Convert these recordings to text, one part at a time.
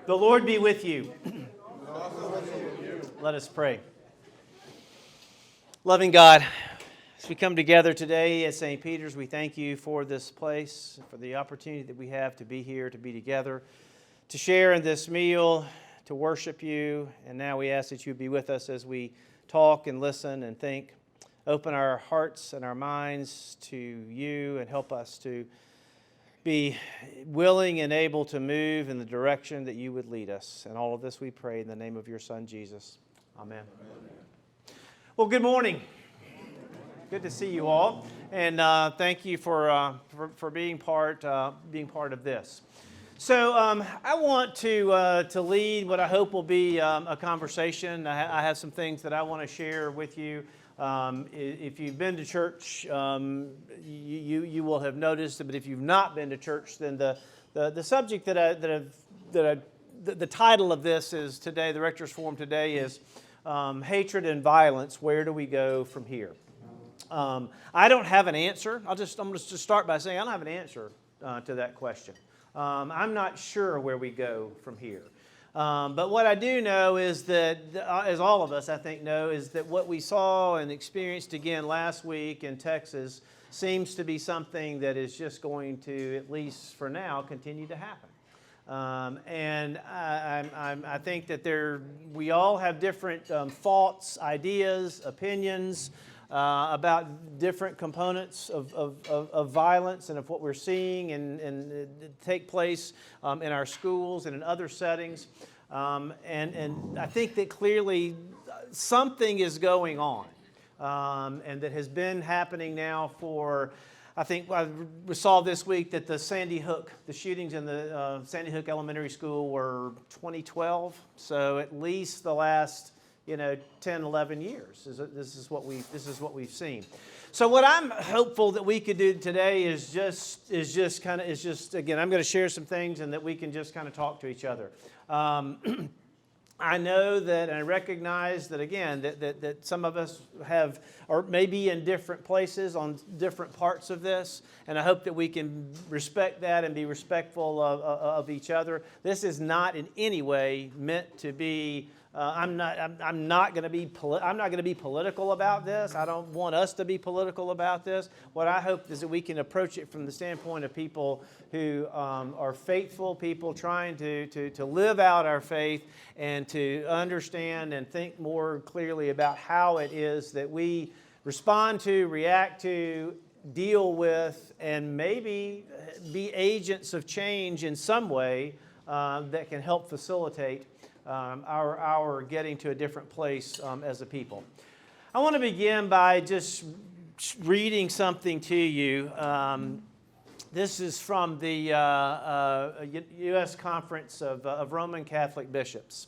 The Lord be with you. Let us pray. Loving God, as we come together today at St. Peter's, we thank you for this place, for the opportunity that we have to be here, to be together, to share in this meal, to worship you. And now we ask that you be with us as we talk and listen and think. Open our hearts and our minds to you and help us to be willing and able to move in the direction that you would lead us. And all of this we pray in the name of your Son, Jesus. Amen. Well, good morning. Good to see you all. And thank you for being part of this. So I want to lead what I hope will be a conversation. I have some things that I want to share with you. If you've been to church, you will have noticed it. But if you've not been to church, then the subject the title of this is today. The Rector's Forum today is hatred and violence. Where do we go from here? I don't have an answer. I'm just start by saying I don't have an answer to that question. I'm not sure where we go from here. But what I do know is that, as all of us I think know, is that what we saw and experienced again last week in Texas seems to be something that is just going to, at least for now, continue to happen. And I think that we all have different thoughts, ideas, opinions about different components of violence and of what we're seeing and take place in our schools and in other settings. And I think that clearly something is going on and that has been happening now for, I think we saw this week that the shootings in the Sandy Hook Elementary School were 2012. So at least the last 10, 11 years. This is what we've seen. So what I'm hopeful that we could do today is just again, I'm going to share some things and that we can just kind of talk to each other. I know that, and I recognize that again, that some of us have, or maybe in different places on different parts of this, and I hope that we can respect that and be respectful of each other. This is not in any way meant to be. I'm not going to be political about this. I don't want us to be political about this. What I hope is that we can approach it from the standpoint of people who are faithful, people trying to live out our faith and to understand and think more clearly about how it is that we respond to, react to, deal with, and maybe be agents of change in some way that can help facilitate our getting to a different place as a people. I want to begin by just reading something to you. This is from the U.S. Conference of Roman Catholic Bishops.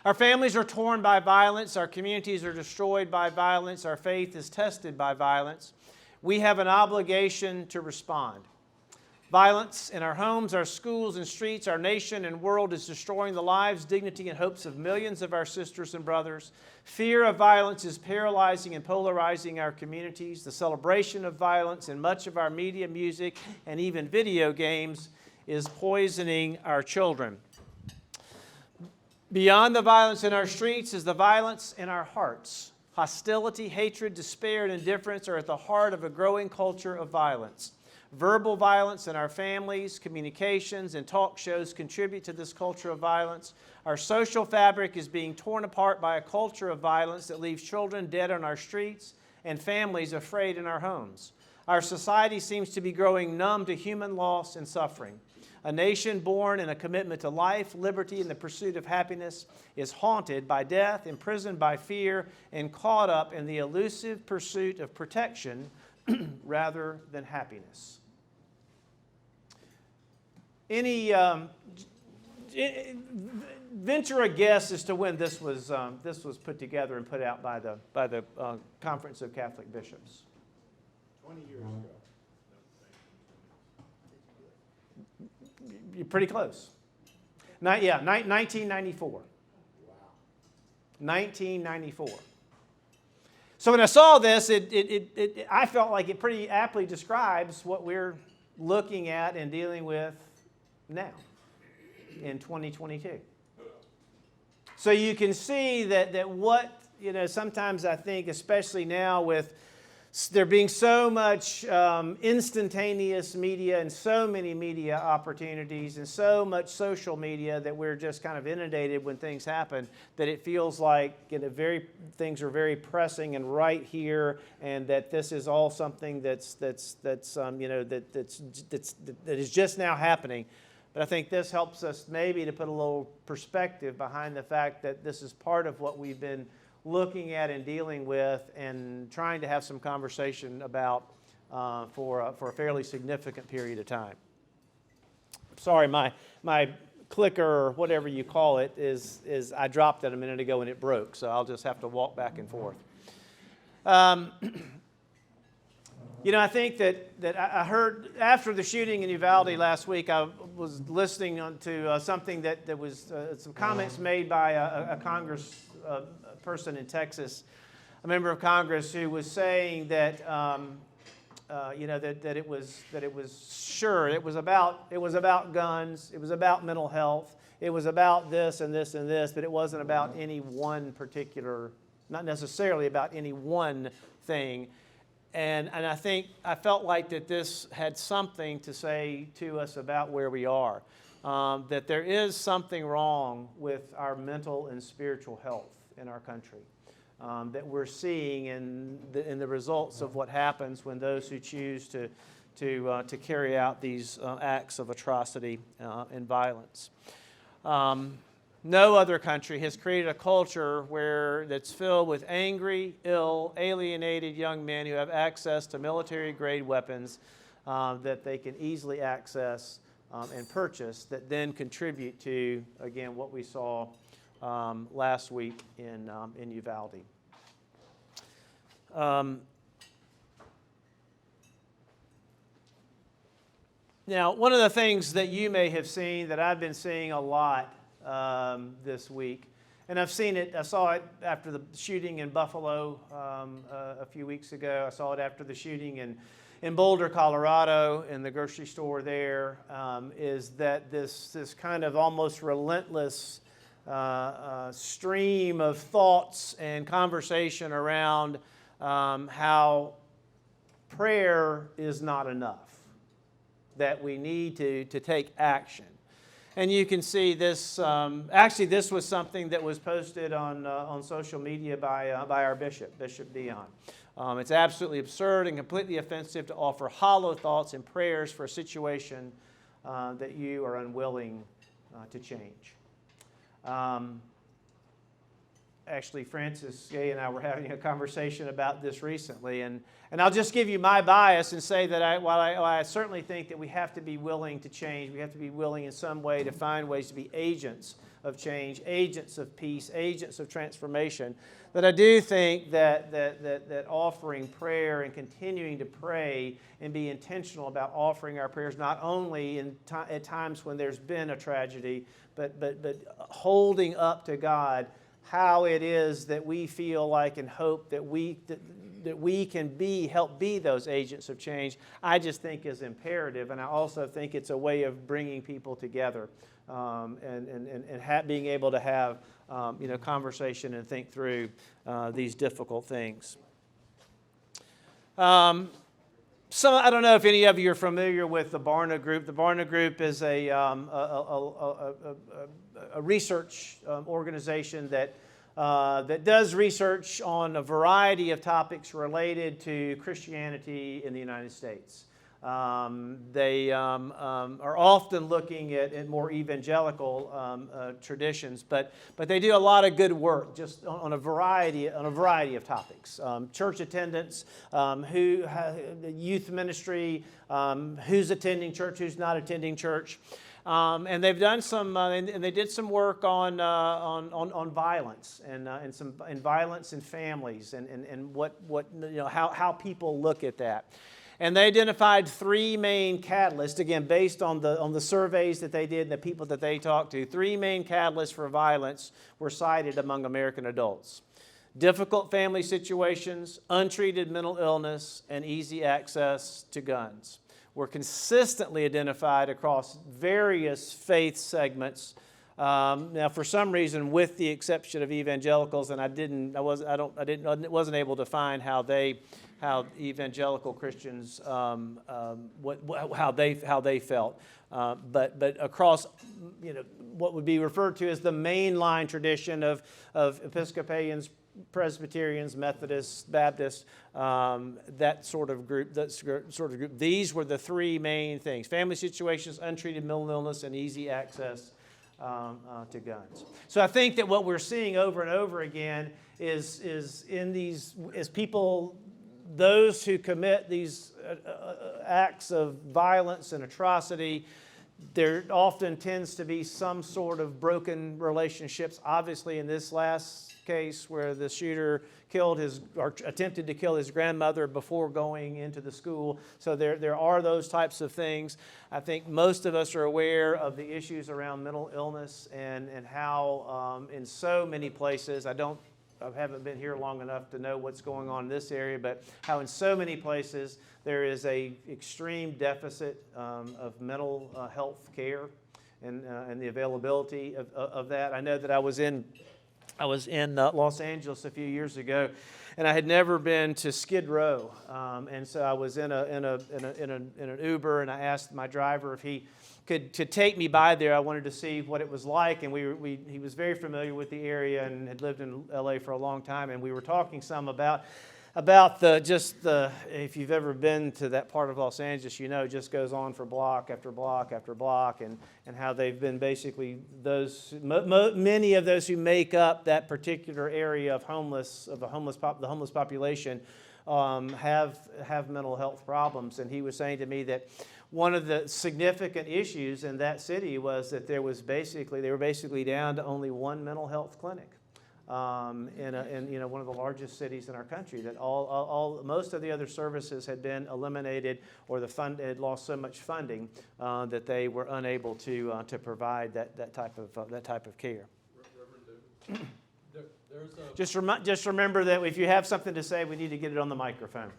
Our families are torn by violence. Our communities are destroyed by violence. Our faith is tested by violence. We have an obligation to respond. Violence in our homes, our schools and streets, our nation and world is destroying the lives, dignity, and hopes of millions of our sisters and brothers. Fear of violence is paralyzing and polarizing our communities. The celebration of violence in much of our media, music, and even video games is poisoning our children. Beyond the violence in our streets is the violence in our hearts. Hostility, hatred, despair, and indifference are at the heart of a growing culture of violence. Verbal violence in our families, communications, and talk shows contribute to this culture of violence. Our social fabric is being torn apart by a culture of violence that leaves children dead on our streets and families afraid in our homes. Our society seems to be growing numb to human loss and suffering. A nation born in a commitment to life, liberty, and the pursuit of happiness is haunted by death, imprisoned by fear, and caught up in the elusive pursuit of protection rather than happiness. Venture a guess as to when this was put together and put out by the Conference of Catholic Bishops. 20 years ago. You're pretty close. 1994. Wow. 1994. So when I saw this, I felt like it pretty aptly describes what we're looking at and dealing with now in 2022. So you can see that what, sometimes I think, especially now with there being so much instantaneous media and so many media opportunities and so much social media that we're just kind of inundated when things happen, that it feels like things are very pressing and right here, and that this is all something that is just now happening. But I think this helps us maybe to put a little perspective behind the fact that this is part of what we've been looking at and dealing with and trying to have some conversation about for a fairly significant period of time. Sorry, my clicker, or whatever you call it, is I dropped it a minute ago and it broke, so I'll just have to walk back and forth. I think that I heard after the shooting in Uvalde last week, I was listening to something that was some comments made by a Congress person in Texas, a member of Congress, who was saying that that it was about guns, it was about mental health, it was about this and this and this, but it wasn't about any one particular, not necessarily about any one thing. And I felt like that this had something to say to us about where we are, that there is something wrong with our mental and spiritual health in our country, that we're seeing in the results of what happens when those who choose to carry out these acts of atrocity and violence. No other country has created a culture that's filled with angry, ill, alienated young men who have access to military-grade weapons that they can easily access and purchase, that then contribute to, again, what we saw last week in Uvalde. Now, one of the things that you may have seen that I've been seeing a lot this week, and I saw it after the shooting in Buffalo a few weeks ago. I saw it after the shooting in Boulder, Colorado, in the grocery store there, is that this kind of almost relentless stream of thoughts and conversation around how prayer is not enough, that we need to take action. And you can see this, actually this was something that was posted on social media by our Bishop Dion. It's absolutely absurd and completely offensive to offer hollow thoughts and prayers for a situation that you are unwilling to change. Actually, Francis Gay and I were having a conversation about this recently, and I'll just give you my bias and say that while I certainly think that we have to be willing to change, we have to be willing in some way to find ways to be agents of change, agents of peace, agents of transformation, that I do think that offering prayer and continuing to pray and be intentional about offering our prayers, not only at times when there's been a tragedy, but holding up to God how it is that we feel like and hope that we can help be those agents of change, I just think is imperative. And I also think it's a way of bringing people together and being able to have conversation and think through these difficult things. I don't know if any of you are familiar with the Barna Group. The Barna Group is a research organization that does research on a variety of topics related to Christianity in the United States. They are often looking at more evangelical traditions, but they do a lot of good work just on a variety of topics. Church attendance, youth ministry, who's attending church, who's not attending church. And they've done and they did some work on violence and violence in families and how people look at that. And they identified three main catalysts, again, based on the surveys that they did and the people that they talked to. Three main catalysts for violence were cited among American adults: difficult family situations, untreated mental illness, and easy access to guns. Were consistently identified across various faith segments Now, for some reason, with the exception of evangelicals, and I wasn't able to find how evangelical Christians how they felt, but across what would be referred to as the mainline tradition of Episcopalians, Presbyterians, Methodists, Baptists, that sort of group. These were the three main things: family situations, untreated mental illness, and easy access to guns. So I think that what we're seeing over and over again is people, those who commit these acts of violence and atrocity, there often tends to be some sort of broken relationships. Obviously, in this last case where the shooter attempted to kill his grandmother before going into the school. So there are those types of things. I think most of us are aware of the issues around mental illness and how in so many places, I haven't been here long enough to know what's going on in this area, but how in so many places there is a extreme deficit of mental health care and the availability of that. I know that I was in Los Angeles a few years ago, and I had never been to Skid Row, and so I was in an Uber, and I asked my driver if he could take me by there. I wanted to see what it was like, and he was very familiar with the area and had lived in LA for a long time, and we were talking some about if you've ever been to that part of Los Angeles, it just goes on for block after block after block, and how they've been basically many of those who make up that particular area of the homeless population have mental health problems. And he was saying to me that one of the significant issues in that city was that they were basically down to only one mental health clinic. In one of the largest cities in our country, that most of the other services had been eliminated, or the fund had lost so much funding that they were unable to provide that type of care. Just remember that if you have something to say, we need to get it on the microphone.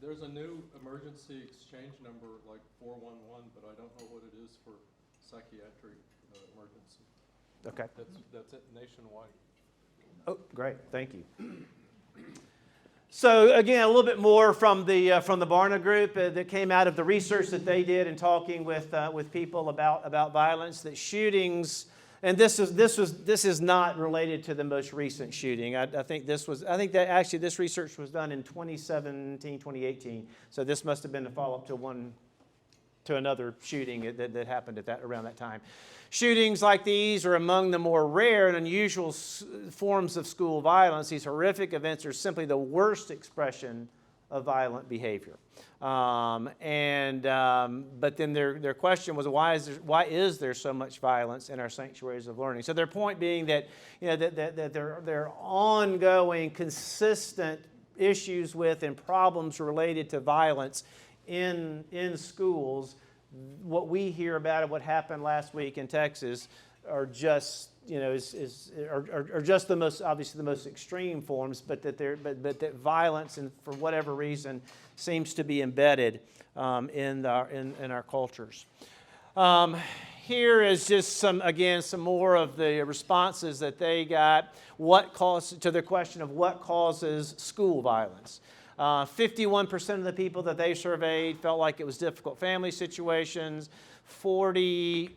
There's a new emergency exchange number like 411, but I don't know what it is for psychiatric emergency. Okay. That's it nationwide. Oh, great. Thank you. So again, a little bit more from the Barna Group that came out of the research that they did in talking with people about violence. That shootings, and this is not related to the most recent shooting. I think that actually this research was done in 2017, 2018. So this must have been a follow-up to another shooting that happened around that time. Shootings like these are among the more rare and unusual forms of school violence. These horrific events are simply the worst expression of violent behavior. But then their question was, why is there so much violence in our sanctuaries of learning? So their point being that that there are ongoing, consistent issues with and problems related to violence in schools. What we hear about it, what happened last week in Texas, are just just the most extreme forms, but that violence, and for whatever reason, seems to be embedded in our cultures. Here is just some more of the responses that they got. To the question of what causes school violence. 51% of the people that they surveyed felt like it was difficult family situations. 43%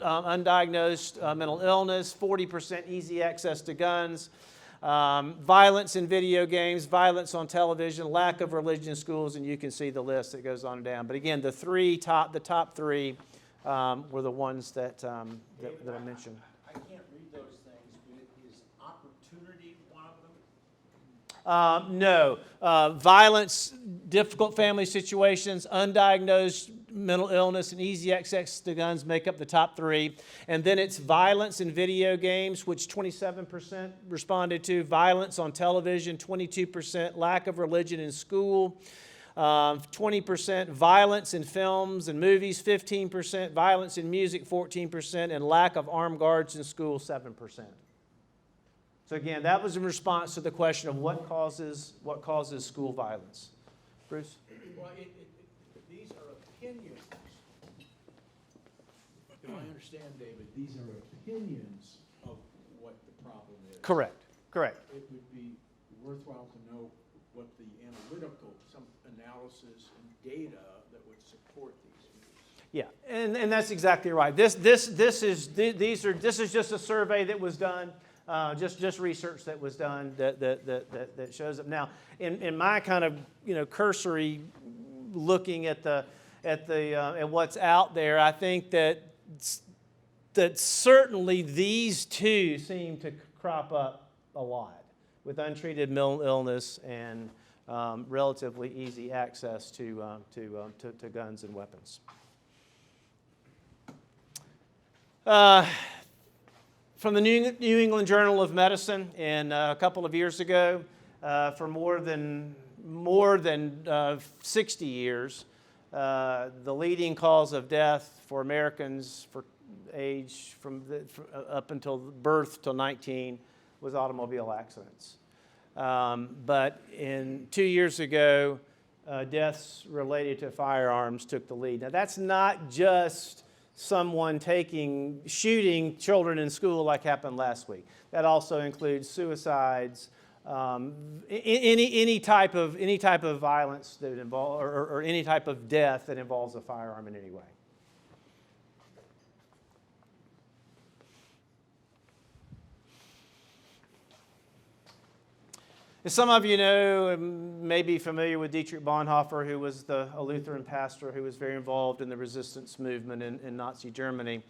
undiagnosed mental illness. 40% easy access to guns. Violence in video games, violence on television, lack of religion in schools, and you can see the list that goes on and down. But again, the top three were the ones that I mentioned. I can't read those things, but is opportunity one of them? No. Violence, difficult family situations, undiagnosed mental illness, and easy access to guns make up the top three. And then it's violence in video games, which 27% responded to. Violence on television, 22%. Lack of religion in school, 20%. Violence in films and movies, 15%. Violence in music, 14%. And lack of armed guards in school, 7%. So again, that was in response to the question of what causes school violence. Bruce? Well, these are opinions. understand, David, these are opinions of what the problem is. Correct. It would be worthwhile to know what the analytical, some analysis and data that would support these views. Yeah, and that's exactly right. This is just a survey that was done, just research that was done that shows up. Now, in my kind of cursory looking at what's out there, I think that certainly these two seem to crop up a lot with untreated mental illness and relatively easy access to guns and weapons. From the New England Journal of Medicine, and a couple of years ago, for more than 60 years, the leading cause of death for Americans for age up until birth till 19 was automobile accidents. But 2 years ago, deaths related to firearms took the lead. Now, that's not just someone shooting children in school like happened last week. That also includes suicides, any type of violence that involves, or any type of death that involves a firearm in any way. As some of you know, may be familiar with Dietrich Bonhoeffer, who was a Lutheran pastor who was very involved in the resistance movement in Nazi Germany.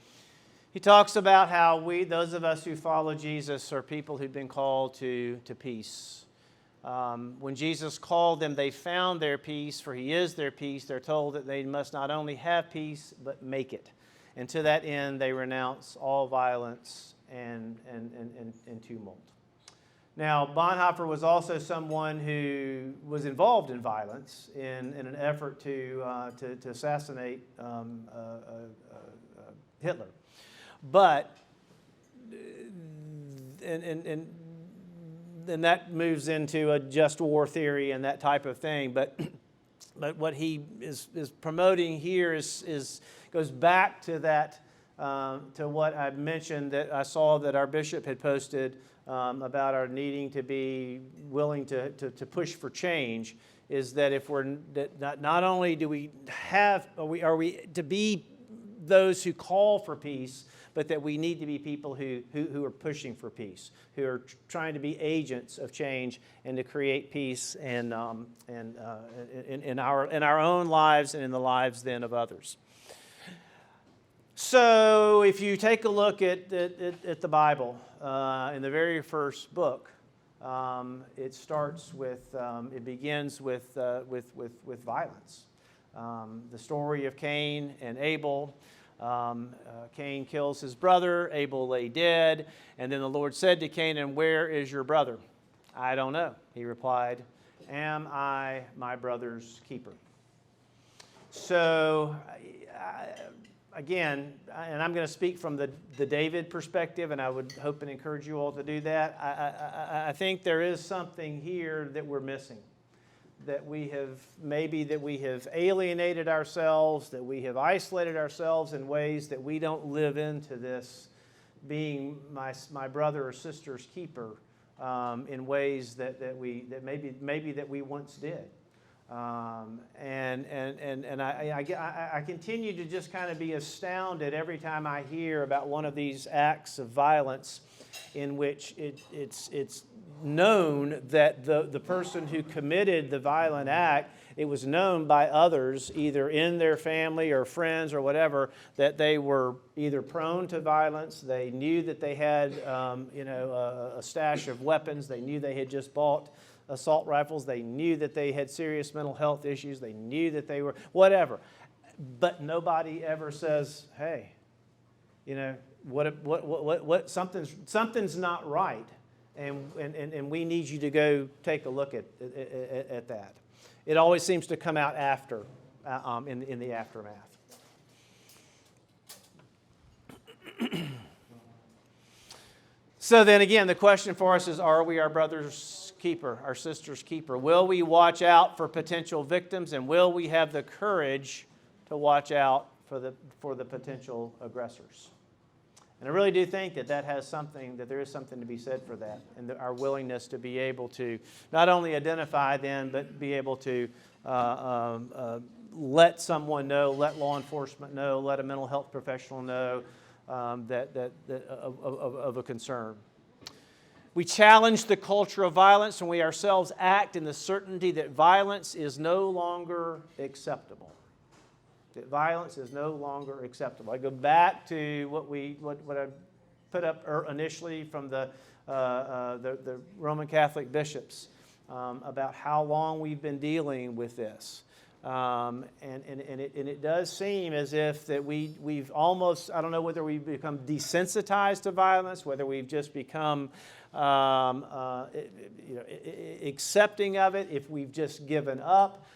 He talks about how those of us who follow Jesus, are people who've been called to peace. When Jesus called them, they found their peace, for he is their peace. They're told that they must not only have peace, but make it. And to that end, they renounce all violence and tumult. Now, Bonhoeffer was also someone who was involved in violence in an effort to assassinate Hitler. But, and that moves into a just war theory and that type of thing. But what he is promoting here goes back to that, to what I mentioned that I saw that our bishop had posted about our needing to be willing to push for change, is that if not only do we are we to be those who call for peace, but that we need to be people who are pushing for peace, who are trying to be agents of change and to create peace in our own lives and in the lives then of others. So if you take a look at the Bible, in the very first book, it begins with violence. The story of Cain and Abel. Cain kills his brother, Abel lay dead, and then the Lord said to Cain, "And where is your brother?" "I don't know," he replied. "Am I my brother's keeper?" So, again, and I'm going to speak from the David perspective, and I would hope and encourage you all to do that. I think there is something here that we're missing, that we have alienated ourselves, that we have isolated ourselves in ways that we don't live into this being my brother or sister's keeper in ways that we once did. And I continue to just kind of be astounded every time I hear about one of these acts of violence in which it's known that the person who committed the violent act, it was known by others, either in their family or friends or whatever, that they were either prone to violence. They knew that they had a stash of weapons. They knew they had just bought assault rifles. They knew that they had serious mental health issues. They knew that they were whatever. But nobody ever says, "Hey, what something's not right, and we need you to go take a look at that." It always seems to come out after, in the aftermath. So then again, the question for us is, are we our brother's keeper, our sister's keeper? Will we watch out for potential victims, and will we have the courage to watch out for the potential aggressors? And I really do think that there is something to be said for that, and our willingness to be able to not only identify then, but be able to let someone know, let law enforcement know, let a mental health professional know of a concern. We challenge the culture of violence, and we ourselves act in the certainty that violence is no longer acceptable. That violence is no longer acceptable. I go back to what I put up initially from the Roman Catholic bishops about how long we've been dealing with this. And it does seem as if that we've almost, I don't know whether we've become desensitized to violence, whether we've just become accepting of it, if we've just given up.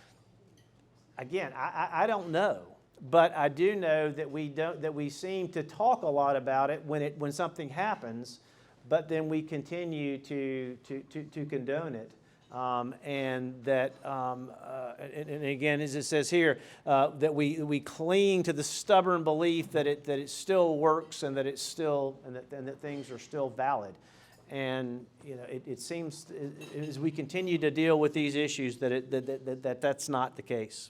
Again, I don't know, but I do know that we seem to talk a lot about it when something happens, but then we continue to condone it. And again, as it says here, that we cling to the stubborn belief that it still works and that that things are still valid. And it seems as we continue to deal with these issues that's not the case.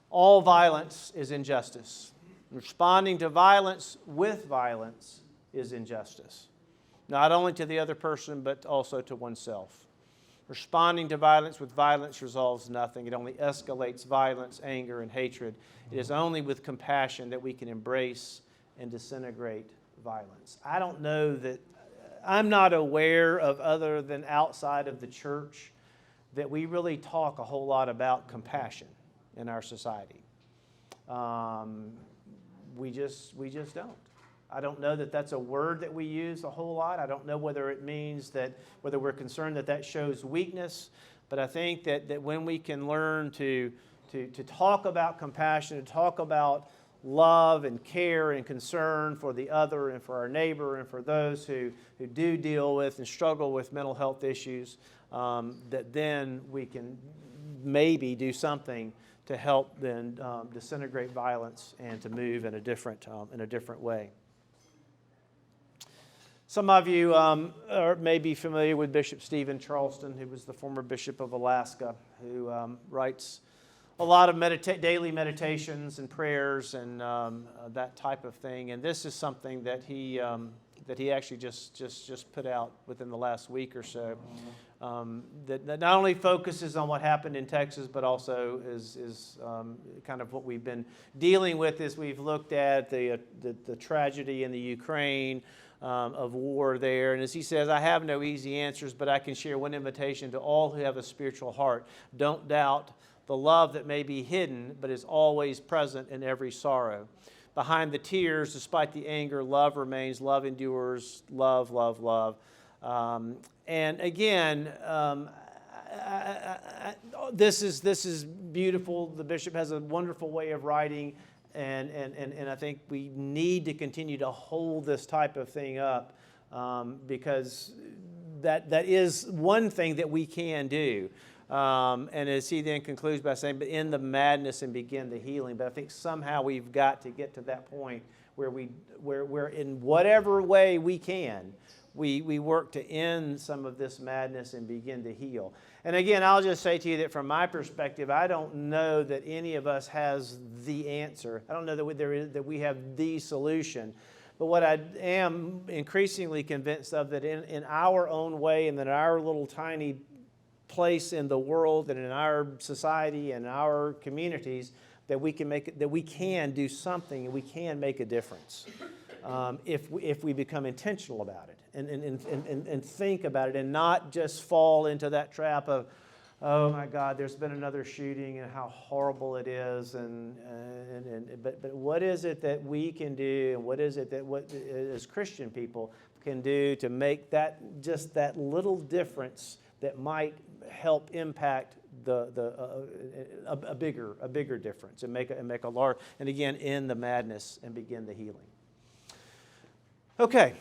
All violence is injustice. Responding to violence with violence is injustice, not only to the other person, but also to oneself. Responding to violence with violence resolves nothing. It only escalates violence, anger, and hatred. It is only with compassion that we can embrace and disintegrate violence. I don't know that, I'm not aware of, other than outside of the church, that we really talk a whole lot about compassion in our society. We just don't. I don't know that that's a word that we use a whole lot. I don't know whether it means whether we're concerned that shows weakness, but I think that when we can learn to talk about compassion, to talk about love and care and concern for the other and for our neighbor and for those who do deal with and struggle with mental health issues, that then we can maybe do something to help then disintegrate violence and to move in a different way. Some of you may be familiar with Bishop Stephen Charleston, who was the former Bishop of Alaska, who writes a lot of daily meditations and prayers and that type of thing. And this is something that he actually just put out within the last week or so. That not only focuses on what happened in Texas, but also is kind of what we've been dealing with as we've looked at the tragedy in the Ukraine of war there. And as he says, I have no easy answers, but I can share one invitation to all who have a spiritual heart. Don't doubt the love that may be hidden, but is always present in every sorrow. Behind the tears, despite the anger, love remains, love endures, love, love, love. And again, this is beautiful. The bishop has a wonderful way of writing, and I think we need to continue to hold this type of thing up because that is one thing that we can do. And as he then concludes by saying, but in the madness and begin the healing. But I think somehow we've got to get to that point where we're in whatever way we can, we work to end some of this madness and begin to heal. And again, I'll just say to you that from my perspective, I don't know that any of us has the answer. I don't know that we have the solution. But what I am increasingly convinced of, that in our own way and in our little tiny place in the world and in our society and our communities, that we can do something and we can make a difference if we become intentional about it and think about it and not just fall into that trap of, oh my God, there's been another shooting and how horrible it is, but what is it that we can do, and what is it that as Christian people can do to make that little difference that might help impact a bigger difference and make a large, and again, end the madness and begin the healing. Okay.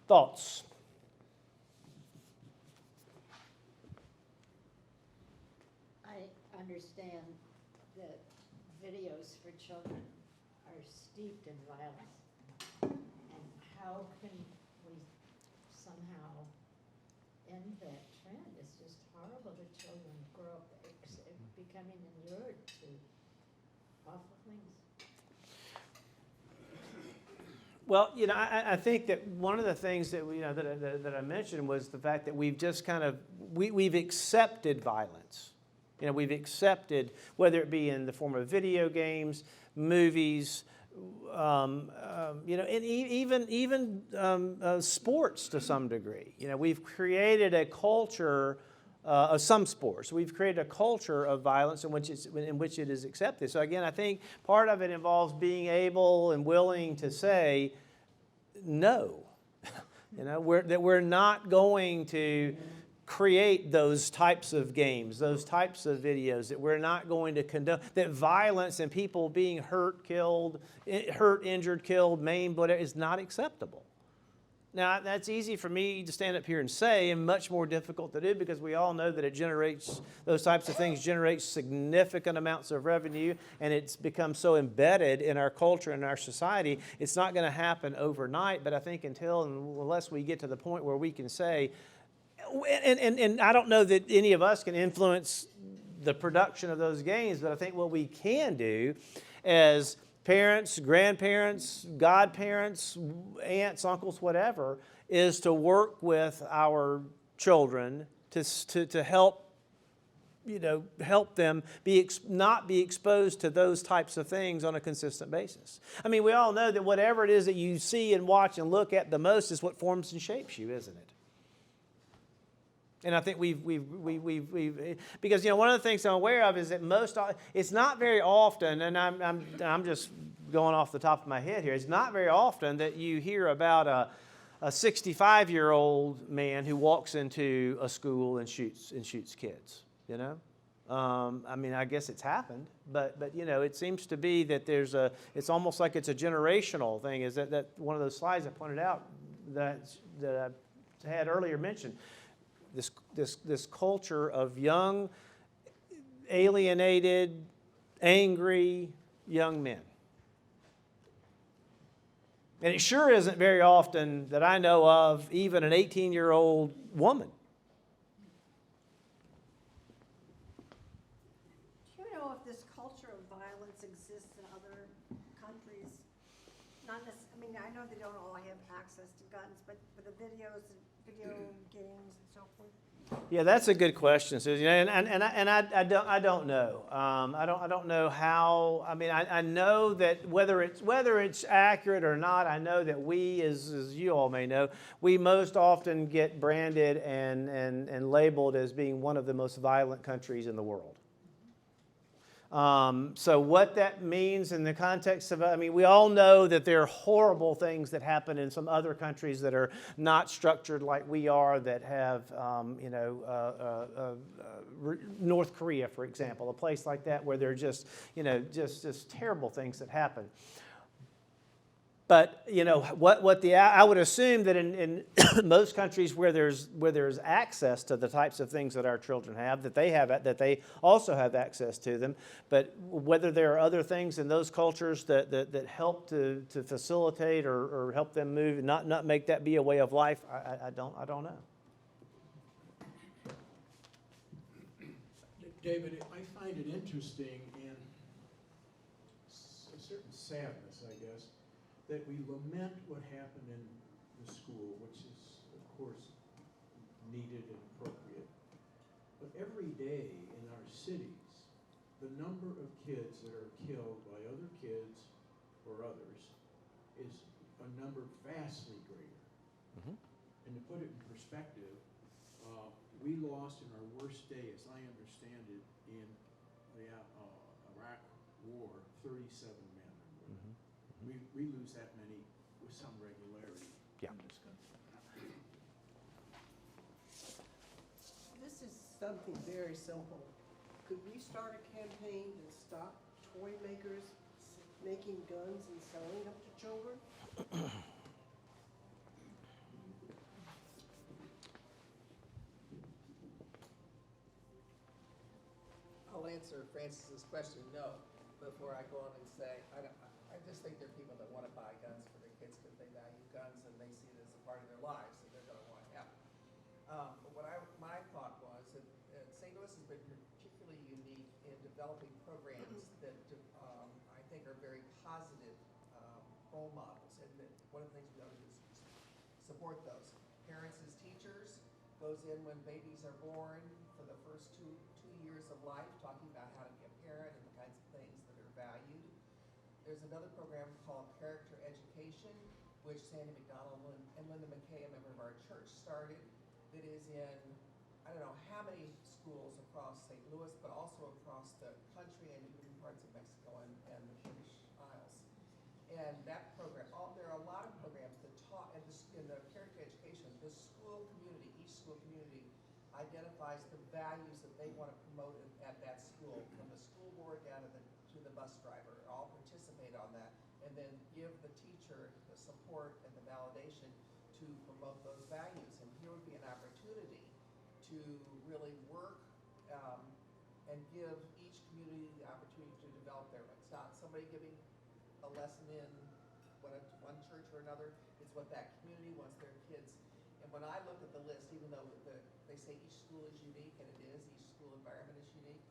Thoughts? understand that videos for children are steeped in violence. And how can we somehow end that trend? It's just horrible that children grow up becoming inured to awful things. Well, I think that one of the things that that I mentioned was the fact that we've just kind of we've accepted violence. We've accepted, whether it be in the form of video games, movies, and even sports to some degree. We've created a culture of some sports. We've created a culture of violence in which it is accepted. So again, I think part of it involves being able and willing to say no. That we're not going to create those types of games, those types of videos, that we're not going to condone, that violence and people being hurt, injured, killed, maimed, whatever, is not acceptable. Now, that's easy for me to stand up here and say, and much more difficult to do, because we all know that those types of things generate significant amounts of revenue, and it's become so embedded in our culture and our society, it's not going to happen overnight. But I think unless we get to the point where we can say, and I don't know that any of us can influence the production of those games, but I think what we can do as parents, grandparents, godparents, aunts, uncles, whatever, is to work with our children to help them not be exposed to those types of things on a consistent basis. I mean, we all know that whatever it is that you see and watch and look at the most is what forms and shapes you, isn't it? And I think we've because one of the things I'm aware of is that it's not very often, and I'm just going off the top of my head here. It's not very often that you hear about a 65-year-old man who walks into a school and shoots kids. I mean, I guess it's happened, but it seems to be that it's almost like it's a generational thing. Is that one of those slides I pointed out that I had earlier mentioned? This culture of young, alienated, angry young men. And it sure isn't very often that I know of even an 18-year-old woman. Do you know if this culture of violence exists in other countries? Not necessarily, I mean, I know they don't all have access to guns, but for the video games and so forth. Yeah, that's a good question, Susie, and I don't know. I don't know how. I mean, I know that whether it's accurate or not, I know that we, as you all may know, we most often get branded and labeled as being one of the most violent countries in the world. So what that means in the context of, I mean, we all know that there are horrible things that happen in some other countries that are not structured like we are, that have, North Korea, for example, a place like that where there are just terrible things that happen. But I would assume that in most countries where there's access to the types of things that our children have, that they also have access to them. But whether there are other things in those cultures that help to facilitate or help them move and not make that be a way of life, I don't know. David, I find it interesting and a certain sadness, I guess, that we lament what happened in the school, which is, of course, needed and appropriate. But every day in our cities, the number of kids that are killed by other kids or others is a number vastly greater. Mm-hmm. And to put it in perspective, we lost in our worst day, as I understand it, in the Iraq War, 37 men. Mm-hmm. We lose that many with some regularity in this country. This is something very simple. Could we start a campaign to stop toy makers making guns and selling them to children? I'll answer Francis's question, no, before I go on and say, I just think there are people that want to buy guns for their kids because they value guns and they see it as a part of their lives, and they're going to want to have it. But my thought was that St. Louis has been particularly unique in developing programs that I think are very positive role models, and that one of the things we ought to do is support those. Parents as teachers goes in when babies are born for the first two years of life, talking about how to be a parent and the kinds of things that are valued. There's another program called Character Education, which Sandy McDonald and Linda McKay, a member of our church, started, that is in, I don't know how many schools across St. Louis, but also across the country and even parts of Mexico and the British Isles. And that program, there are a lot of programs that taught, in the character education, the school community, each school community identifies the values that they want to promote at that school, from the school board down to the bus driver, all participate on that, and then give the teacher the support and the validation to promote those values. And here would be an opportunity to really work and give each community the opportunity to develop their, it's not somebody giving a lesson in one church or another, it's what that community wants their kids. And when I look at the list, even though they say each school is unique, and it is, each school environment is unique,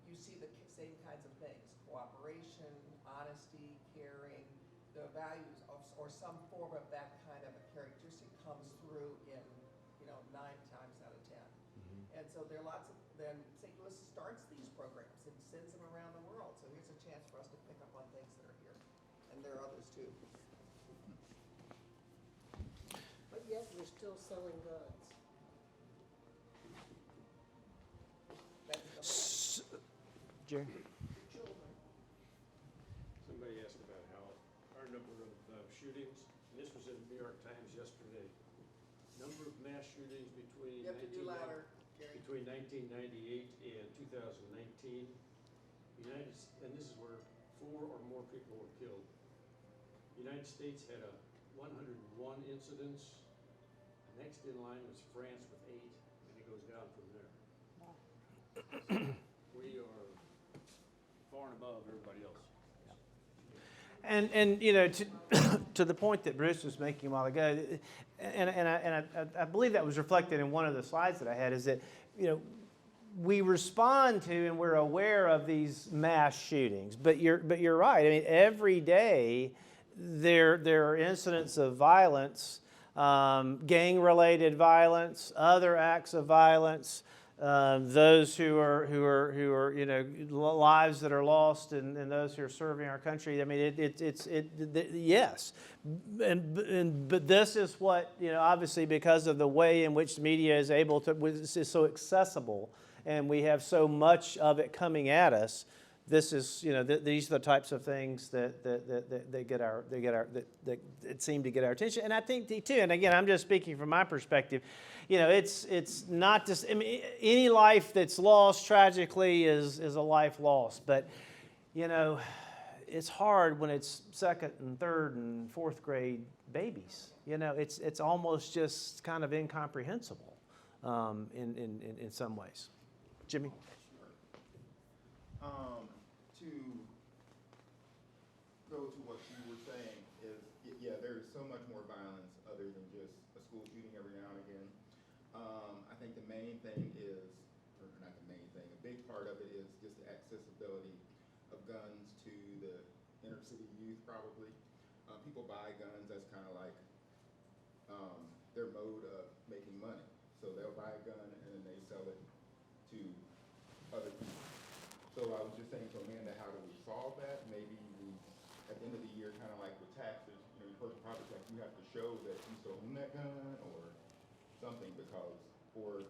you see the same kinds of things: cooperation, honesty, caring, the values or some form of that kind of a characteristic comes through in 9 times out of 10. And so there are lots of, then St. Louis starts these programs and sends them around the world. So here's a chance for us to pick up on things that are here. And there are others too. But yet we're still selling guns. Jerry? Children. Somebody asked about how our number of shootings, and this was in the New York Times yesterday, number of mass shootings between You have to do louder, Gary. between 1998 and 2019, and this is where 4 or more people were killed. The United States had 101 incidents. Next in line was France with 8, and it goes down from there. We are far and above everybody else. And to the point that Bruce was making a while ago, and I believe that was reflected in one of the slides that I had, is that we respond to and we're aware of these mass shootings, but you're right. I mean, every day there are incidents of violence, gang-related violence, other acts of violence. Those who are lives that are lost, and those who are serving our country. I mean, yes, but this is what obviously, because of the way in which the media is able to, is so accessible, and we have so much of it coming at us. This is these are the types of things that seem to get our attention, and I think too. And again, I'm just speaking from my perspective. It's not just, I mean, any life that's lost tragically is a life lost. But, it's hard when it's 2nd and 3rd and 4th grade babies. It's almost just kind of incomprehensible in some ways. Jimmy? To go to what you were saying is, yeah, there's so much more violence other than just a school shooting every now and again. I think the main thing is, or not the main thing, a big part of it is just the accessibility of guns to the inner city youth probably. People buy guns, that's kind of like their mode of making money. So they'll buy a gun and then they sell it to other people. So I was just saying to Amanda, how do we solve that? Maybe we, at the end of the year, kind of like with taxes, your personal property tax, you have to show that you still own that gun or something, because, or,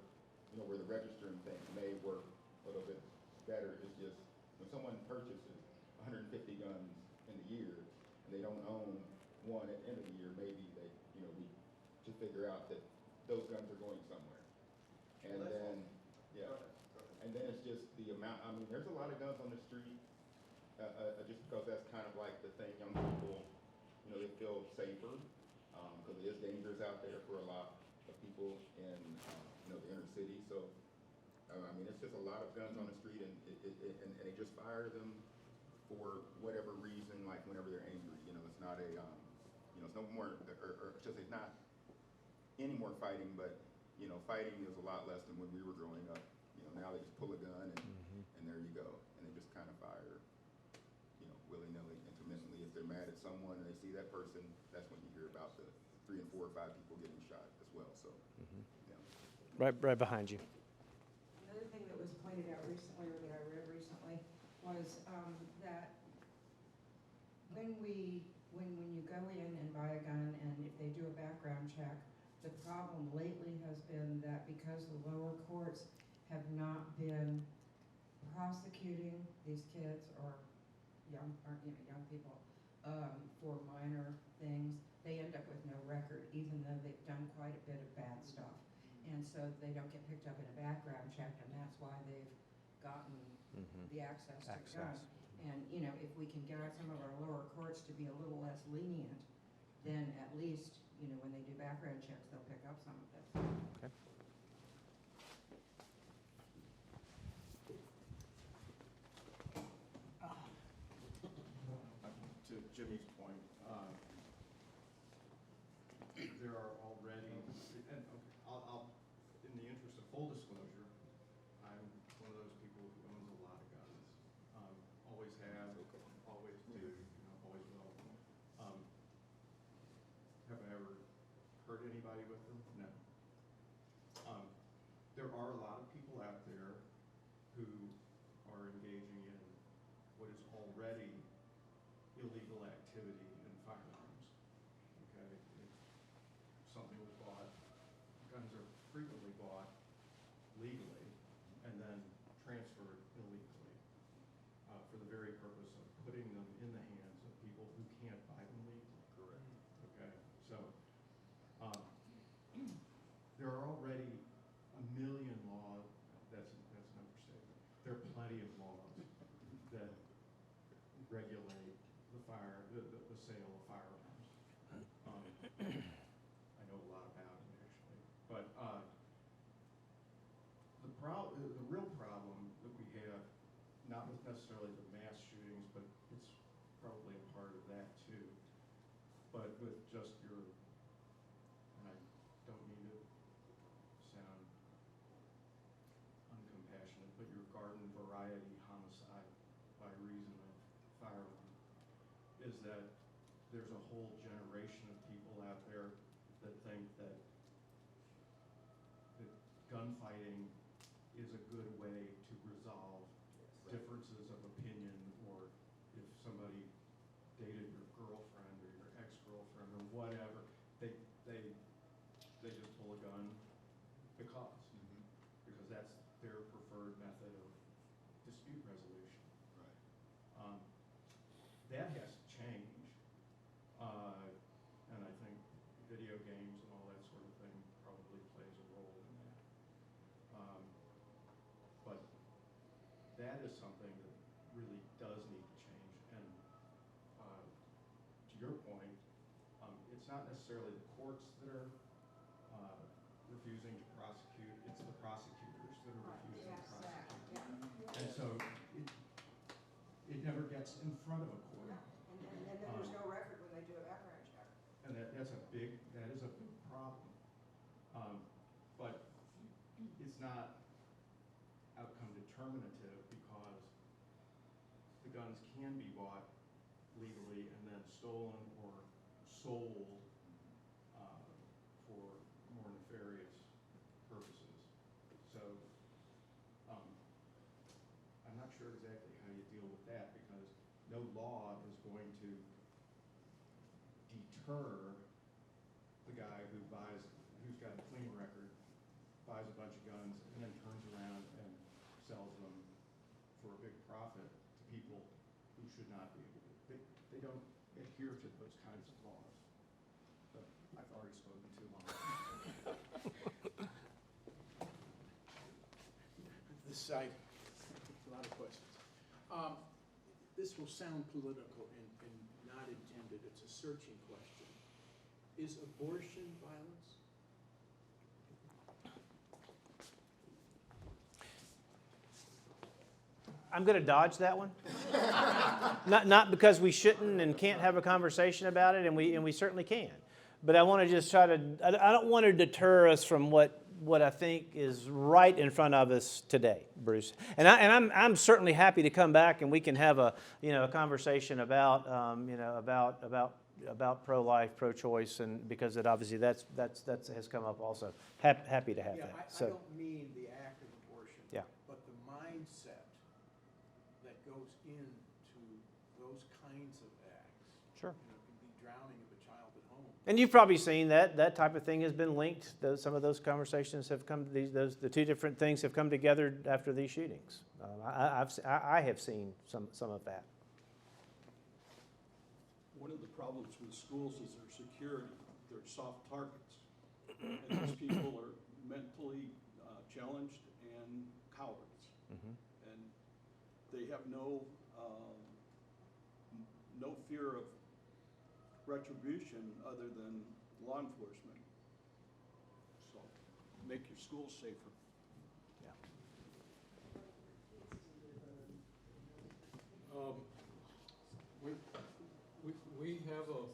where the registering thing may work a little bit better. It's just, when someone purchases 150 guns in the year, and they don't own one at the end of the year, maybe they, we should figure out that those guns are going somewhere. And then, yeah. And then it's just the amount, I mean, there's a lot of guns on the street, just because that's kind of like the thing young people, they feel safer, because it is dangerous out there for a lot of people in, the inner city. So I mean, it's just a lot of guns on the street, and and they just fire them for whatever reason, like whenever they're angry. You know, it's not a, it's no more, or just it's not any more fighting, but, fighting is a lot less than when we were growing up. Now they just pull a gun and there you go. And they just kind of fire, willy-nilly, intermittently. If they're mad at someone and they see that person, that's when you hear about the 3 and 4 or 5 people getting shot as well, so, yeah. Right behind you. Another thing that was pointed out recently, or that I read recently, was that when you go in and buy a gun, and if they do a background check, the problem lately has been that because the lower courts have not been prosecuting these kids or young people for minor things, they end up with no record, even though they've done quite a bit of bad stuff. And so they don't get picked up in a background check, and that's why they've gotten the access to the gun. And, if we can get some of our lower courts to be a little less lenient, then at least, when they do background checks, they'll pick up some of this. Okay. To Jimmy's point, there are already, and I'll, in the interest of full disclosure, I'm one of those people who owns a lot of guns. Always have, always do, always will. Have I ever hurt anybody with them? No. There are a lot of people out there who are engaging in what is already illegal activity in firearms. Okay, if something was bought, guns are frequently bought legally and then transferred illegally for the very purpose of putting them in the hands of people who can't buy them legally. Correct. Okay, so there are already a million laws. That's an understatement. There are plenty of laws that regulate the sale of firearms. I know a lot about it actually, but the real problem that we have, not with necessarily the mass shootings, but it's probably a part of that too, but with just your, and I don't mean to sound uncompassionate, but your garden variety homicide by reason of firearm, is that there's a whole generation of people out there that think that gunfighting is a good way to resolve differences of opinion, or if somebody dated your girlfriend or your ex-girlfriend or whatever, they just pull a gun because that's their preferred method of dispute resolution. Right. That has to change, and I think video games and all that sort of thing probably plays a role in that. But that is something that really does need to change. And to your point, it's not necessarily the courts that are refusing to prosecute, it's the prosecutors that are refusing to prosecute. And so it never gets in front of a court. And then there's no record when they do a background check. And that is a big problem. But it's not outcome determinative, because the guns can be bought legally and then stolen or sold for more nefarious purposes. So I'm not sure exactly how you deal with that, because no law is going to deter the guy who's got a clean record, buys a bunch of guns, and then turns around and sells them for a big profit to people who should not be. They don't adhere to those kinds of laws. But I've already spoken too long. This side, a lot of questions. This will sound political and not intended. It's a searching question. Is abortion violence? I'm going to dodge that one. Not because we shouldn't and can't have a conversation about it, and we certainly can. But I want to just try to, I don't want to deter us from what I think is right in front of us today, Bruce. And I'm certainly happy to come back and we can have a conversation about about pro-life, pro-choice, and because it obviously that has come up also. Happy to have Yeah, that. I don't mean the act of abortion. Yeah. But the mindset that goes into those kinds of acts. Sure. Can be drowning of a child at home. And you've probably seen that type of thing has been linked. Some of those conversations have come. The two different things have come together after these shootings. I have seen some of that. One of the problems with schools is their security. They're soft targets. And these people are mentally challenged and cowards. Mm-hmm. And they have no fear of retribution other than law enforcement. So make your schools safer. We have a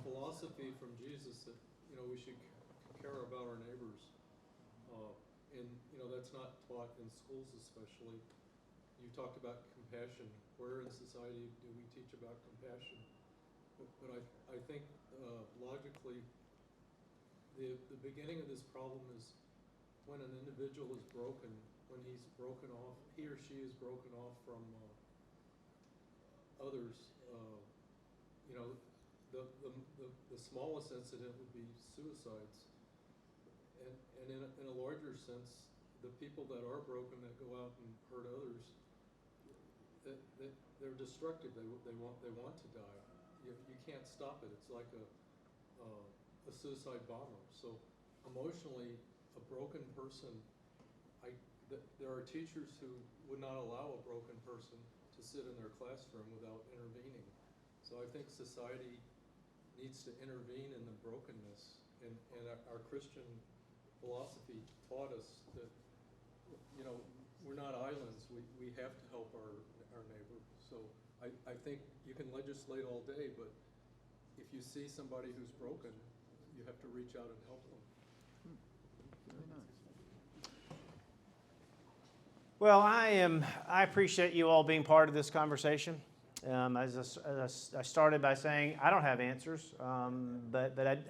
philosophy from Jesus that, we should care about our neighbors. And, that's not taught in schools especially. You talked about compassion. Where in society do we teach about compassion? But I think logically, the beginning of this problem is when an individual is broken, when he or she is broken off from others. The smallest incident would be suicides, and in a larger sense, the people that are broken that go out and hurt others, they're destructive. They want to die. You can't stop it. It's like a suicide bomber. So emotionally, a broken person. There are teachers who would not allow a broken person to sit in their classroom without intervening. So I think society needs to intervene in the brokenness, and our Christian philosophy taught us that, we're not islands. We have to help our neighbor. So I think you can legislate all day, but if you see somebody who's broken, you have to reach out and help them. Well, I appreciate you all being part of this conversation. As I started by saying, I don't have answers, but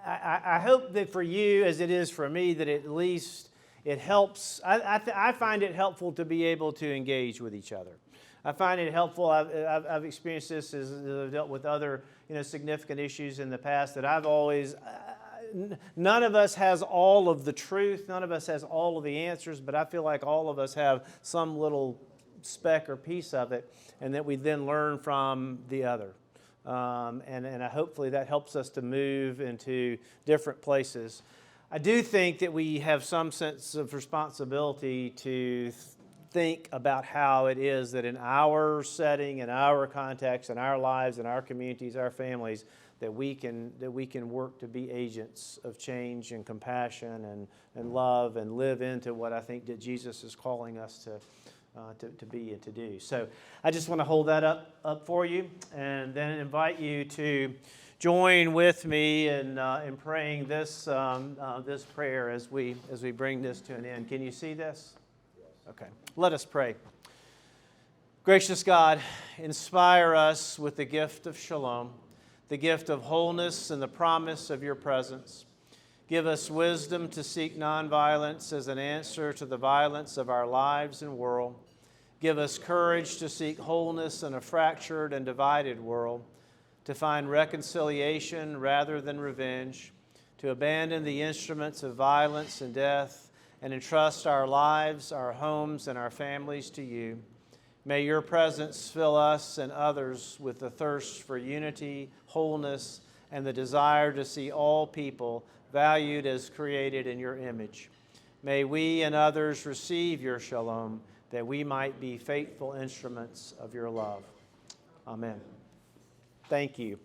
I hope that for you, as it is for me, that at least it helps. I find it helpful to be able to engage with each other. I find it helpful. I've experienced this as I've dealt with other significant issues in the past that I've always. None of us has all of the truth. None of us has all of the answers, but I feel like all of us have some little speck or piece of it, and that we then learn from the other. And hopefully that helps us to move into different places. I do think that we have some sense of responsibility to think about how it is that in our setting, in our context, in our lives, in our communities, our families, that we can work to be agents of change and compassion and love and live into what I think that Jesus is calling us to be and to do. So I just want to hold that up for you, and then invite you to join with me in praying this prayer as we bring this to an end. Can you see this? Okay. Let us pray. Gracious God, inspire us with the gift of shalom, the gift of wholeness and the promise of your presence. Give us wisdom to seek nonviolence as an answer to the violence of our lives and world. Give us courage to seek wholeness in a fractured and divided world, to find reconciliation rather than revenge, to abandon the instruments of violence and death, and entrust our lives, our homes, and our families to you. May your presence fill us and others with the thirst for unity, wholeness, and the desire to see all people valued as created in your image. May we and others receive your shalom, that we might be faithful instruments of your love. Amen. Thank you.